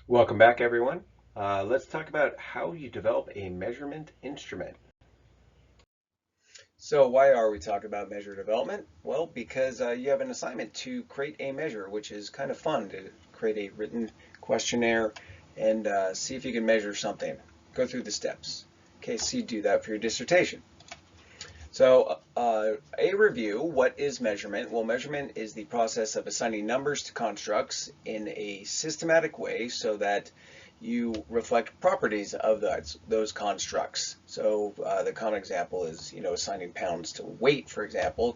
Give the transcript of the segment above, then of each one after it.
Welcome back, everyone. Let's talk about how you develop a measurement instrument. So why are we talking about measure development? Well, because you have an assignment to create a measure, which is kind of fun to create a written questionnaire and see if you can measure something. Go through the steps. Okay, so you do that for your dissertation. So a review, what is measurement? Well, measurement is the process of assigning numbers to constructs in a systematic way so that you reflect properties of those constructs. So the common example is, assigning pounds to weight, for example,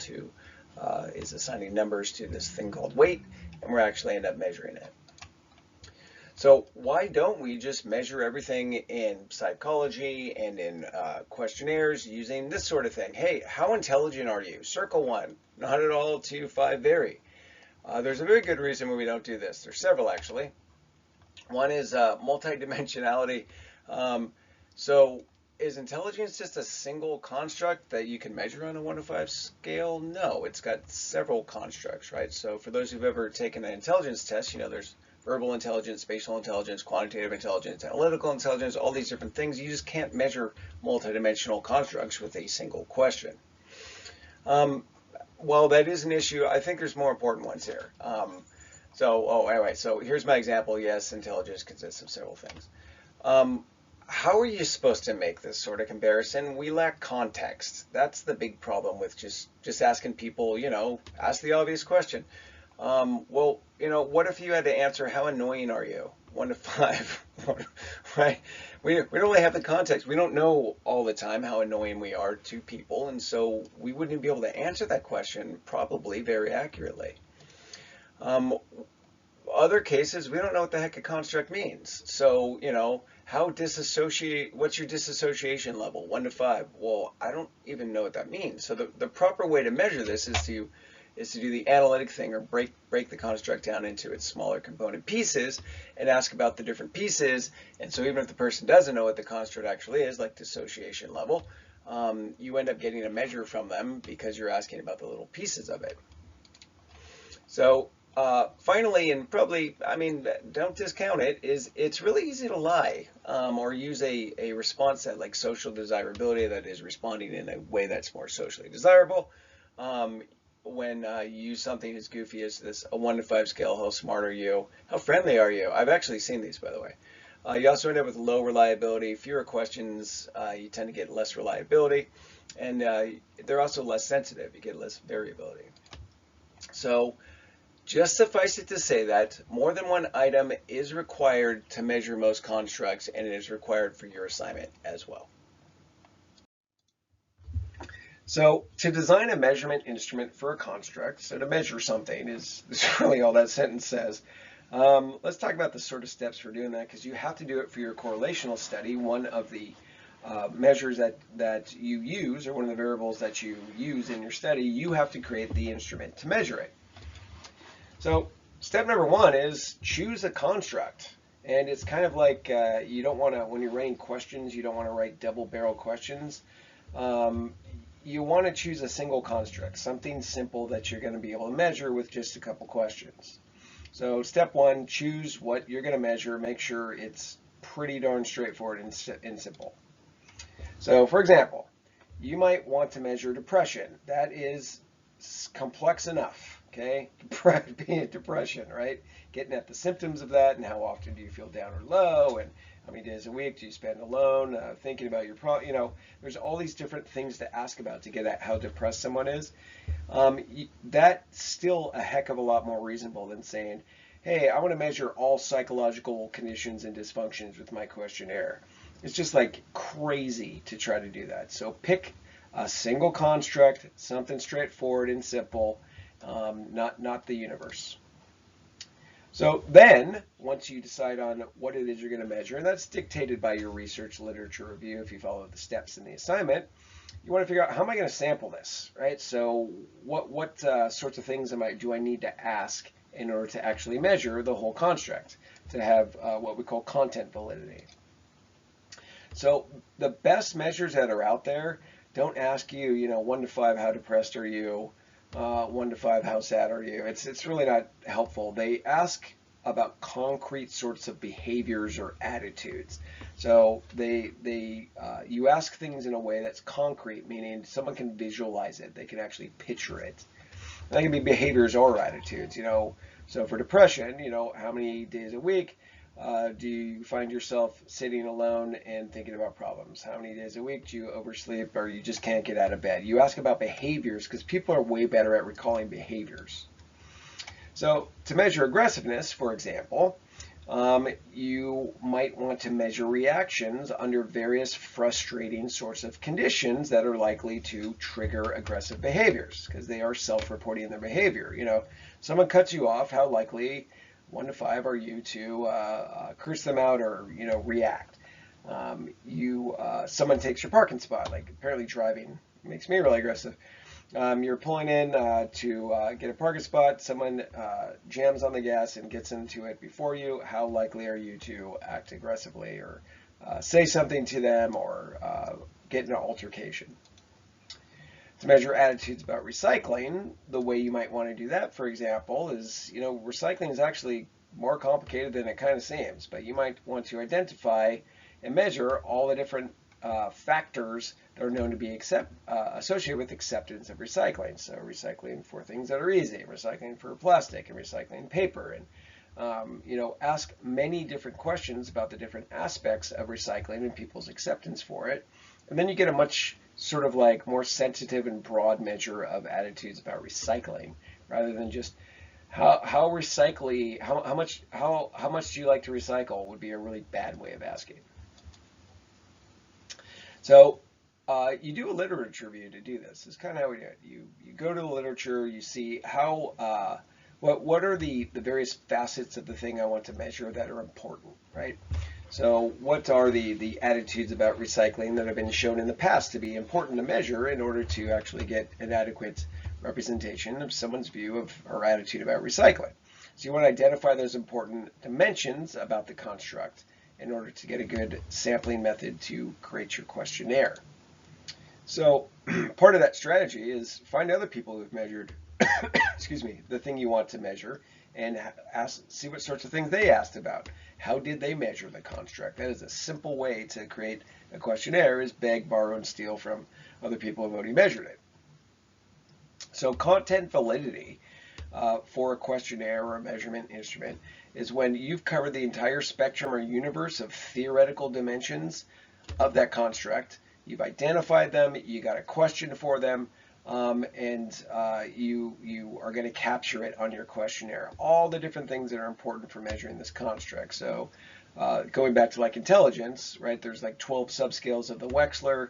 is assigning numbers to this thing called weight, and we're actually end up measuring it. So why don't we just measure everything in psychology and in questionnaires using this sort of thing? Hey, how intelligent are you? Circle 1, not at all, 2, 5, very. There's a very good reason why we don't do this. There's several, actually. One is multidimensionality. So is intelligence just a single construct that you can measure on a 1 to 5 scale? No, it's got several constructs, right? So for those who've ever taken an intelligence test, there's verbal intelligence, spatial intelligence, quantitative intelligence, analytical intelligence, all these different things. You just can't measure multidimensional constructs with a single question. Well, that is an issue. I think there's more important ones here. Anyway, so here's my example. Yes, intelligence consists of several things. How are you supposed to make this sort of comparison? We lack context. That's the big problem with just asking people, ask the obvious question. What if you had to answer, how annoying are you? 1 to 5, right? We don't really have the context. We don't know all the time how annoying we are to people, and so we wouldn't be able to answer that question probably very accurately. Other cases, we don't know what the heck a construct means. So, what's your disassociation level? 1 to 5. Well, I don't even know what that means. So the proper way to measure this is to do the analytic thing, or break the construct down into its smaller component pieces and ask about the different pieces. And so even if the person doesn't know what the construct actually is, like dissociation level, you end up getting a measure from them because you're asking about the little pieces of it. So finally, and probably, don't discount it, it's really easy to lie or use a response set like social desirability, that is responding in a way that's more socially desirable. When you use something as goofy as this, a 1 to 5 scale, how smart are you? How friendly are you? I've actually seen these, by the way. You also end up with low reliability, fewer questions, you tend to get less reliability, and they're also less sensitive, you get less variability. So just suffice it to say that more than one item is required to measure most constructs, and it is required for your assignment as well. So to design a measurement instrument for a construct, so to measure something is really all that sentence says. Let's talk about the sort of steps for doing that, because you have to do it for your correlational study. One of the measures that you use, or one of the variables that you use in your study, you have to create the instrument to measure it. So step number 1 is choose a construct. And it's kind of like you don't want to, when you're writing questions, you don't want to write double-barrel questions. You want to choose a single construct, something simple that you're going to be able to measure with just a couple questions. So step 1, choose what you're going to measure. Make sure it's pretty darn straightforward and simple. So for example, you might want to measure depression. That is complex enough. Okay, being depression, right? Getting at the symptoms of that, and how often do you feel down or low, and how many days a week do you spend alone, thinking about your problem. There's all these different things to ask about to get at how depressed someone is. That's still a heck of a lot more reasonable than saying, hey, I want to measure all psychological conditions and dysfunctions with my questionnaire. It's just like crazy to try to do that. So pick a single construct, something straightforward and simple. Not the universe. So then, once you decide on what it is you're going to measure, and that's dictated by your research literature review if you follow the steps in the assignment, you want to figure out, how am I going to sample this, right? So what sorts of things do I need to ask in order to actually measure the whole construct, to have what we call content validity. So the best measures that are out there don't ask you, 1 to 5, how depressed are you? 1 to 5, how sad are you? It's really not helpful. They ask about concrete sorts of behaviors or attitudes. So you ask things in a way that's concrete, meaning someone can visualize it, they can actually picture it. And that can be behaviors or attitudes, So for depression, how many days a week do you find yourself sitting alone and thinking about problems? How many days a week do you oversleep or you just can't get out of bed? You ask about behaviors because people are way better at recalling behaviors. So to measure aggressiveness, for example, you might want to measure reactions under various frustrating sorts of conditions that are likely to trigger aggressive behaviors because they are self-reporting their behavior. Someone cuts you off, how likely 1 to 5 are you to curse them out or react? Someone takes your parking spot, like apparently driving makes me really aggressive. You're pulling in to get a parking spot. Someone jams on the gas and gets into it before you. How likely are you to act aggressively or say something to them or get in an altercation? To measure attitudes about recycling, the way you might want to do that, for example, is, recycling is actually more complicated than it kind of seems, but you might want to identify and measure all the different factors that are known to be associated with acceptance of recycling. So recycling for things that are easy, recycling for plastic, and recycling paper, and ask many different questions about the different aspects of recycling and people's acceptance for it. And then you get a much sort of like more sensitive and broad measure of attitudes about recycling, rather than just how much do you like to recycle would be a really bad way of asking. So you do a literature review to do this. This is kind of how we do it. You go to the literature, you see how what are the various facets of the thing I want to measure that are important, right? So what are the attitudes about recycling that have been shown in the past to be important to measure in order to actually get an adequate representation of someone's view of or attitude about recycling? So you want to identify those important dimensions about the construct in order to get a good sampling method to create your questionnaire. So part of that strategy is find other people who've measured the thing you want to measure and see what sorts of things they asked about. How did they measure the construct? That is a simple way to create a questionnaire, is beg, borrow, and steal from other people who've already measured it. So content validity for a questionnaire or a measurement instrument is when you've covered the entire spectrum or universe of theoretical dimensions of that construct. You've identified them, you got a question for them, and you are going to capture it on your questionnaire. All the different things that are important for measuring this construct. So going back to like intelligence, right? There's like 12 subscales of the Wechsler.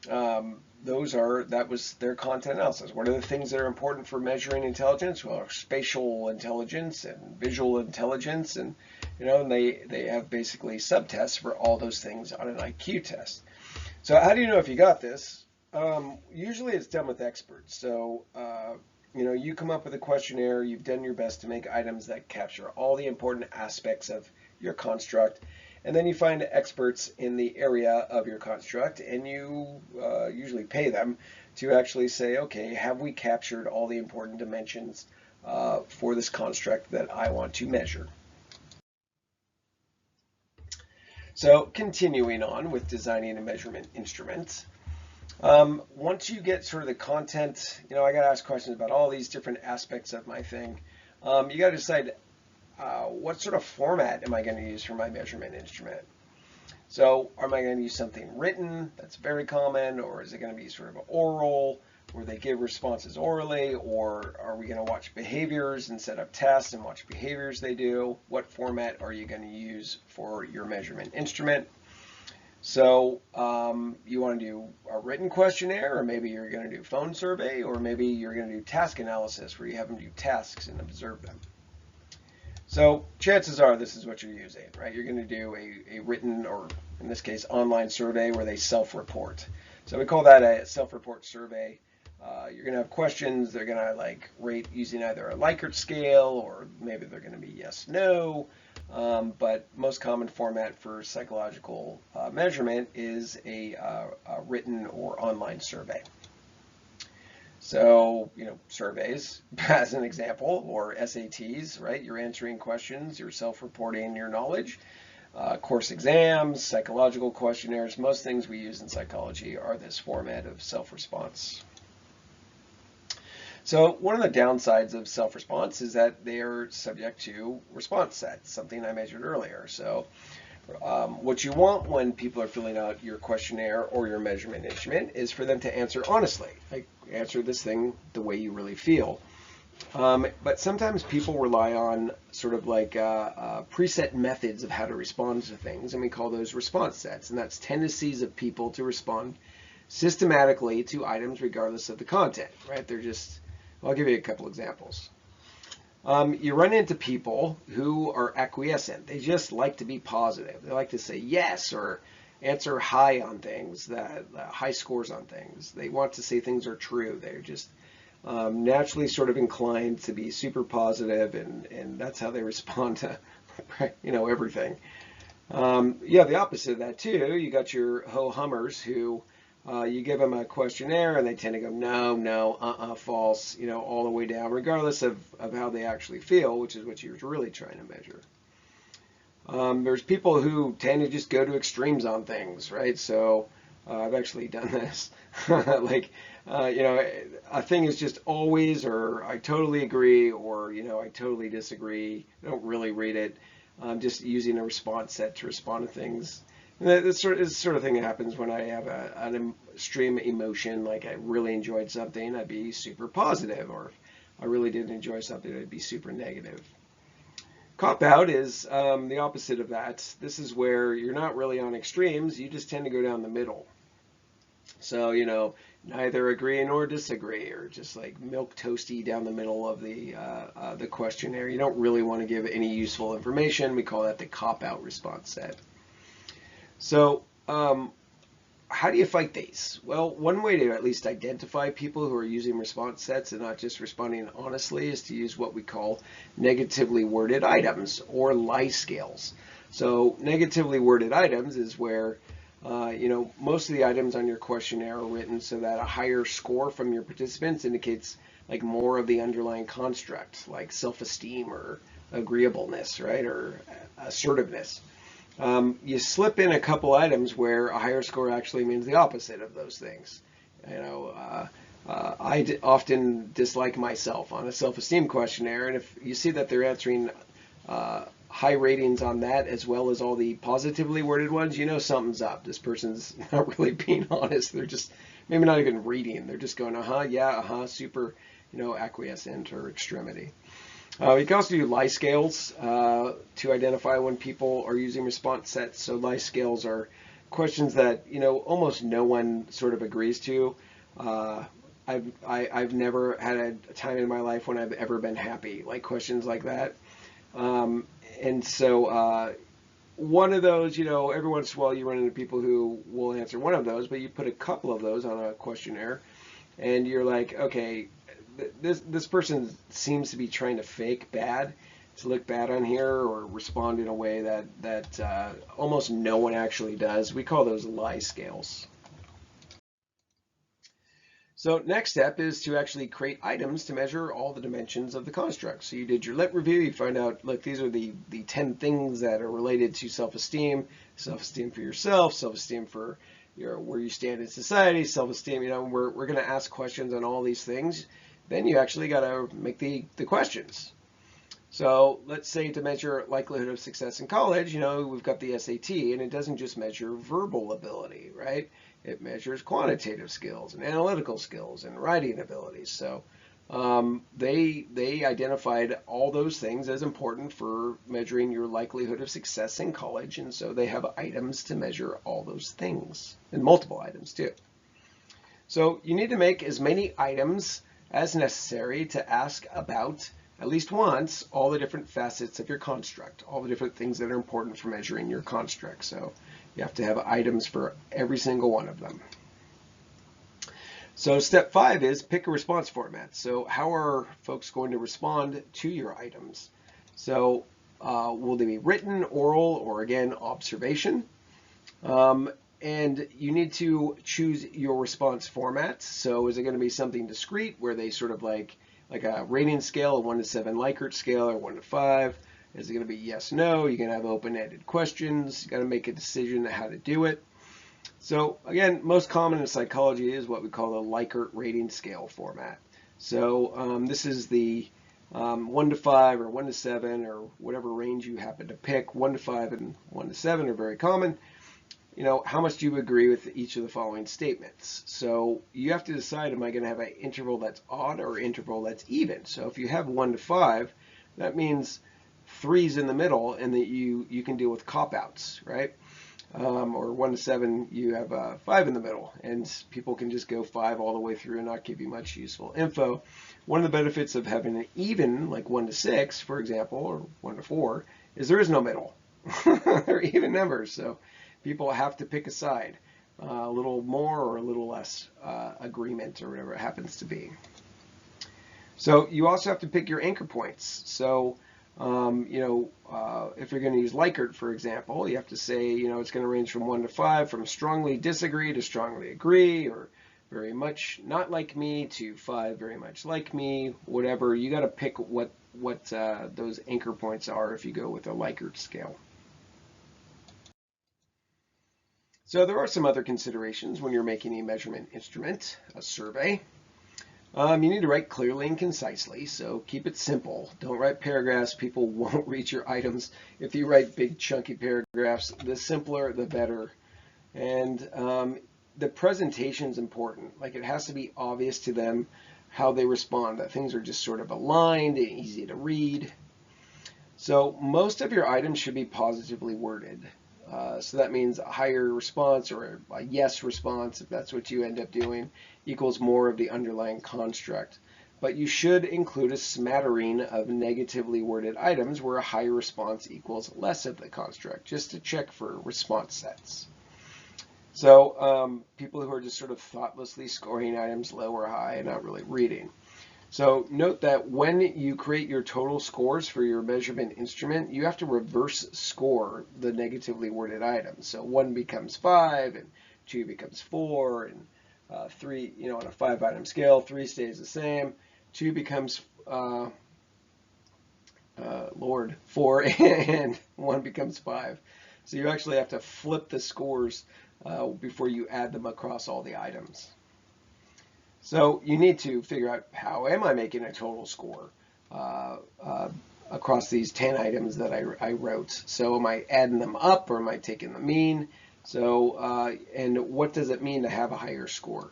That was their content analysis. What are the things that are important for measuring intelligence? Well, spatial intelligence and visual intelligence, and and they have basically subtests for all those things on an IQ test. So how do you know if you got this? Usually it's done with experts. So you come up with a questionnaire, you've done your best to make items that capture all the important aspects of your construct, and then you find experts in the area of your construct, and you usually pay them to actually say, okay, have we captured all the important dimensions for this construct that I want to measure? So continuing on with designing a measurement instrument, once you get sort of the content, I got to ask questions about all these different aspects of my thing. You got to decide what sort of format am I going to use for my measurement instrument? So am I going to use something written? That's very common. Or is it going to be sort of oral, where they give responses orally? Or are we going to watch behaviors and set up tests and watch behaviors they do? What format are you going to use for your measurement instrument? So you want to do a written questionnaire, or maybe you're going to do phone survey, or maybe you're going to do task analysis where you have them do tasks and observe them. So chances are this is what you're using, right? You're going to do a written, or in this case, online survey where they self-report. So we call that a self-report survey. You're going to have questions. They're going to rate using either a Likert scale, or maybe they're going to be yes, no. But most common format for psychological measurement is a written or online survey. So, surveys as an example, or SATs, right? You're answering questions, you're self-reporting your knowledge. Course exams, psychological questionnaires, most things we use in psychology are this format of self-response. So one of the downsides of self-response is that they are subject to response sets, something I measured earlier. So what you want when people are filling out your questionnaire or your measurement instrument is for them to answer honestly, like answer this thing the way you really feel. But sometimes people rely on sort of like preset methods of how to respond to things, and we call those response sets, and that's tendencies of people to respond systematically to items regardless of the content, right? I'll give you a couple examples. You run into people who are acquiescent. They just like to be positive. They like to say yes or answer high on things, high scores on things. They want to say things are true. They're just naturally sort of inclined to be super positive, and that's how they respond to everything. The opposite of that too. You got your ho-hummers who you give them a questionnaire and they tend to go no, false, all the way down, regardless of how they actually feel, which is what you're really trying to measure. There's people who tend to just go to extremes on things, right? So I've actually done this. A thing is just always, or I totally agree, or, I totally disagree. I don't really read it. Just using a response set to respond to things. And that's the sort of thing that happens when I have an extreme emotion, like I really enjoyed something, I'd be super positive, or if I really didn't enjoy something, I'd be super negative. Cop-out is the opposite of that. This is where you're not really on extremes, you just tend to go down the middle. So, neither agree nor disagree, or just like milk toasty down the middle of the questionnaire. You don't really want to give any useful information. We call that the cop-out response set. So, how do you fight these? Well, one way to at least identify people who are using response sets and not just responding honestly is to use what we call negatively worded items, or lie scales. So negatively worded items is where most of the items on your questionnaire are written so that a higher score from your participants indicates like more of the underlying construct, like self-esteem or agreeableness, right, or assertiveness. You slip in a couple items where a higher score actually means the opposite of those things. I often dislike myself on a self-esteem questionnaire, and if you see that they're answering high ratings on that as well as all the positively worded ones, something's up. This person's not really being honest. They're just maybe not even reading. They're just going, super, acquiescent or extremity. You can also do lie scales to identify when people are using response sets. So lie scales are questions that almost no one sort of agrees to. I've never had a time in my life when I've ever been happy, like questions like that. And so one of those, every once in a while you run into people who will answer one of those, but you put a couple of those on a questionnaire, and you're like, okay, this person seems to be trying to fake bad, to look bad on here, or respond in a way that almost no one actually does. We call those lie scales. So next step is to actually create items to measure all the dimensions of the construct. So you did your lit review, you find out, look, these are the 10 things that are related to self-esteem, self-esteem for yourself, self-esteem for where you stand in society, self-esteem, we're going to ask questions on all these things. Then you actually got to make the questions. So let's say to measure likelihood of success in college, we've got the SAT, and it doesn't just measure verbal ability, right? It measures quantitative skills and analytical skills and writing abilities. So they identified all those things as important for measuring your likelihood of success in college, and so they have items to measure all those things, and multiple items too. So you need to make as many items as necessary to ask about, at least once, all the different facets of your construct, all the different things that are important for measuring your construct. So you have to have items for every single one of them. So step 5 is pick a response format. So how are folks going to respond to your items? So will they be written, oral, or again, observation? And you need to choose your response format. So is it going to be something discrete where they sort of like a rating scale, a 1 to 7 Likert scale, or 1 to 5? Is it going to be yes, no? You're going to have open-ended questions. You got to make a decision on how to do it. So again, most common in psychology is what we call the Likert rating scale format. So this is the 1 to 5 or 1 to 7 or whatever range you happen to pick. 1 to 5 and 1 to 7 are very common. How much do you agree with each of the following statements? So you have to decide, am I going to have an interval that's odd or interval that's even? So if you have 1 to 5, that means 3's in the middle and that you can deal with cop-outs, right? Or 1 to 7, you have 5 in the middle, and people can just go 5 all the way through and not give you much useful info. One of the benefits of having an even, like 1 to 6, for example, or 1 to 4, is there is no middle. They're even numbers, so people have to pick a side, a little more or a little less agreement or whatever it happens to be. So you also have to pick your anchor points. So if you're going to use Likert, for example, you have to say, it's going to range from 1 to 5, from strongly disagree to strongly agree, or very much not like me to 5 very much like me, whatever. You got to pick what those anchor points are if you go with a Likert scale. So there are some other considerations when you're making a measurement instrument, a survey. You need to write clearly and concisely, so keep it simple. Don't write paragraphs. People won't read your items. If you write big chunky paragraphs, the simpler, the better. And the presentation is important. Like, it has to be obvious to them how they respond, that things are just sort of aligned and easy to read. So most of your items should be positively worded. So that means a higher response or a yes response, if that's what you end up doing, equals more of the underlying construct. But you should include a smattering of negatively worded items where a higher response equals less of the construct, just to check for response sets. So people who are just sort of thoughtlessly scoring items low or high and not really reading. So note that when you create your total scores for your measurement instrument, you have to reverse score the negatively worded items. So 1 becomes 5, and 2 becomes 4, and 3, on a 5-item scale, 3 stays the same, 2 becomes 4, and 1 becomes 5. So you actually have to flip the scores before you add them across all the items. So you need to figure out, how am I making a total score across these 10 items that I wrote? So am I adding them up, or am I taking the mean? So and what does it mean to have a higher score?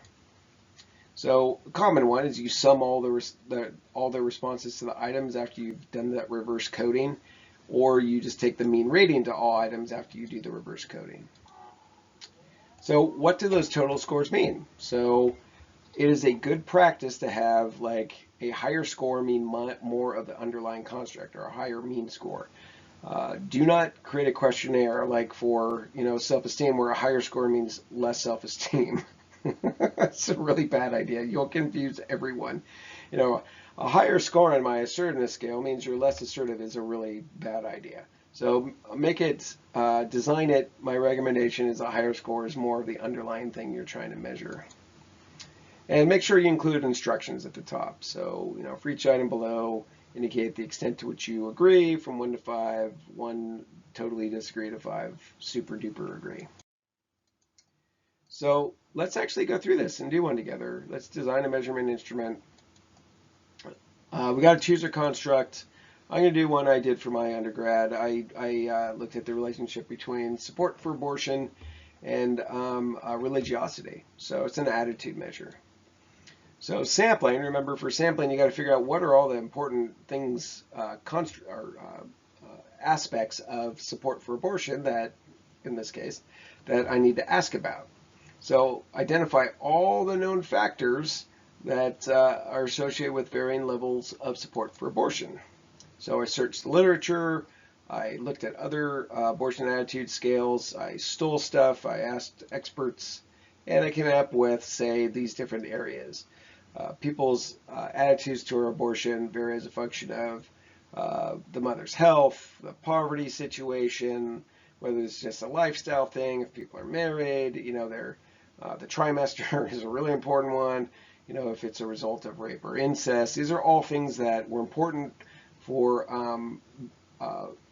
So a common one is you sum all the responses to the items after you've done that reverse coding, or you just take the mean rating to all items after you do the reverse coding. So what do those total scores mean? So it is a good practice to have like a higher score mean more of the underlying construct, or a higher mean score. Do not create a questionnaire like for self-esteem where a higher score means less self-esteem. That's a really bad idea. You'll confuse everyone. A higher score on my assertiveness scale means you're less assertive is a really bad idea. So make it, design it. My recommendation is a higher score is more of the underlying thing you're trying to measure. And make sure you include instructions at the top. So, for each item below, indicate the extent to which you agree, from 1 to 5, 1 totally disagree to 5 super duper agree. So let's actually go through this and do one together. Let's design a measurement instrument. We got to choose a construct. I'm going to do one I did for my undergrad. I looked at the relationship between support for abortion and religiosity. So it's an attitude measure. So sampling, remember, for sampling, you got to figure out what are all the important things, aspects of support for abortion that, in this case, that I need to ask about. So identify all the known factors that are associated with varying levels of support for abortion. So I searched the literature, I looked at other abortion attitude scales, I stole stuff, I asked experts, and I came up with, say, these different areas. People's attitudes toward abortion vary as a function of the mother's health, the poverty situation, whether it's just a lifestyle thing, if people are married, the trimester is a really important one, if it's a result of rape or incest. These are all things that were important for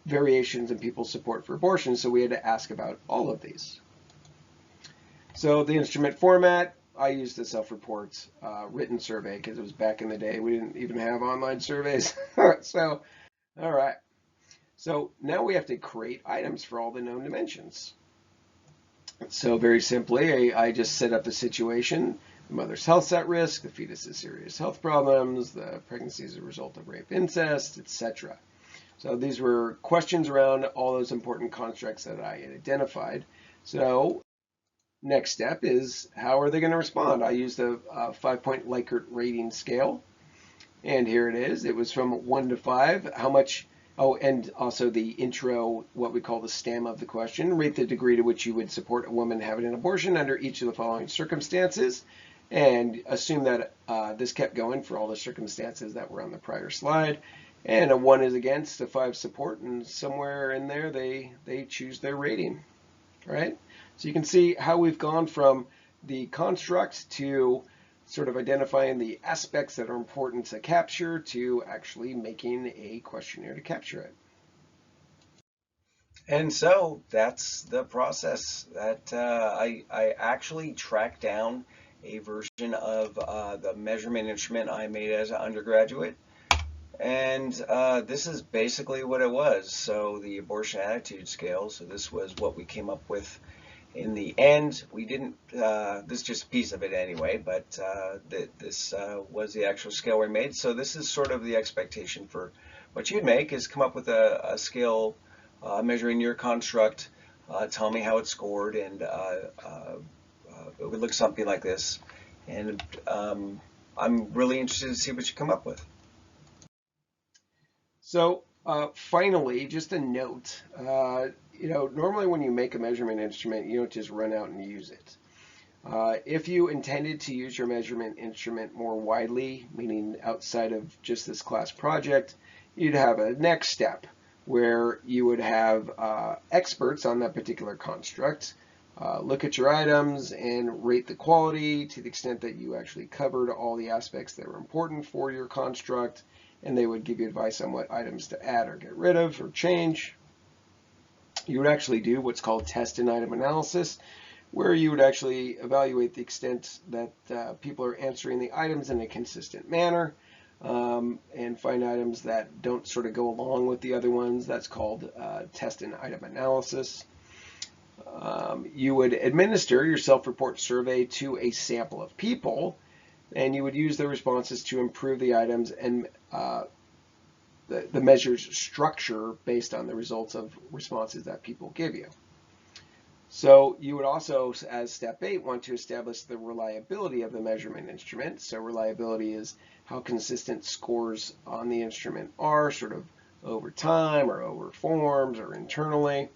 variations in people's support for abortion, so we had to ask about all of these. So the instrument format, I used a self-report written survey because it was back in the day. We didn't even have online surveys. So, all right. So now we have to create items for all the known dimensions. So very simply, I just set up the situation. The mother's health's at risk, the fetus has serious health problems, the pregnancy is a result of rape, incest, etc. So these were questions around all those important constructs that I had identified. So next step is, how are they going to respond? I used a 5-point Likert rating scale. And here it is. It was from 1 to 5. How much, oh, and also the intro, what we call the stem of the question. Rate the degree to which you would support a woman having an abortion under each of the following circumstances. And assume that this kept going for all the circumstances that were on the prior slide. And a 1 is against, a 5 support, and somewhere in there they choose their rating, right? So you can see how we've gone from the construct to sort of identifying the aspects that are important to capture to actually making a questionnaire to capture it. And so that's the process that I actually tracked down a version of the measurement instrument I made as an undergraduate. And this is basically what it was. So the abortion attitude scale, so this was what we came up with in the end. We didn't, this is just a piece of it anyway, but this was the actual scale we made. So this is sort of the expectation for what you'd make, is come up with a scale measuring your construct, tell me how it scored, and it would look something like this. And I'm really interested to see what you come up with. So finally, just a note, normally when you make a measurement instrument, you don't just run out and use it. If you intended to use your measurement instrument more widely, meaning outside of just this class project, you'd have a next step where you would have experts on that particular construct look at your items and rate the quality to the extent that you actually covered all the aspects that were important for your construct, and they would give you advice on what items to add or get rid of or change. You would actually do what's called test and item analysis, where you would actually evaluate the extent that people are answering the items in a consistent manner, and find items that don't sort of go along with the other ones. That's called test and item analysis. You would administer your self-report survey to a sample of people, and you would use the responses to improve the items and the measure's structure based on the results of responses that people give you. So you would also, as step 8, want to establish the reliability of the measurement instrument. So reliability is how consistent scores on the instrument are, sort of over time or over forms or internally.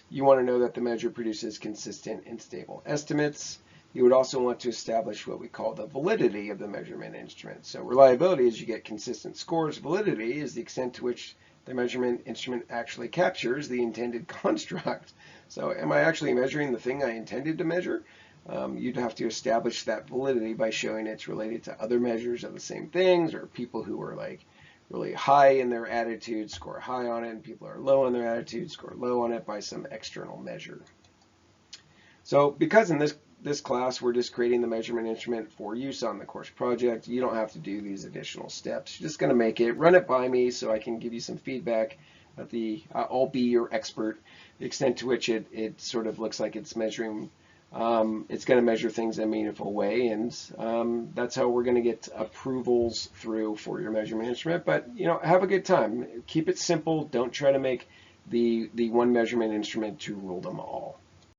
You want to know that the measure produces consistent and stable estimates. You would also want to establish what we call the validity of the measurement instrument. So reliability is you get consistent scores. Validity is the extent to which the measurement instrument actually captures the intended construct. So am I actually measuring the thing I intended to measure? You'd have to establish that validity by showing it's related to other measures of the same things, or people who are like really high in their attitude score high on it, and people are low in their attitude score low on it by some external measure. So because in this class we're just creating the measurement instrument for use on the course project, you don't have to do these additional steps. You're just going to make it, run it by me so I can give you some feedback. I'll be your expert. The extent to which it sort of looks like it's measuring, it's going to measure things in a meaningful way, and that's how we're going to get approvals through for your measurement instrument. But have a good time. Keep it simple. Don't try to make the one measurement instrument to rule them all.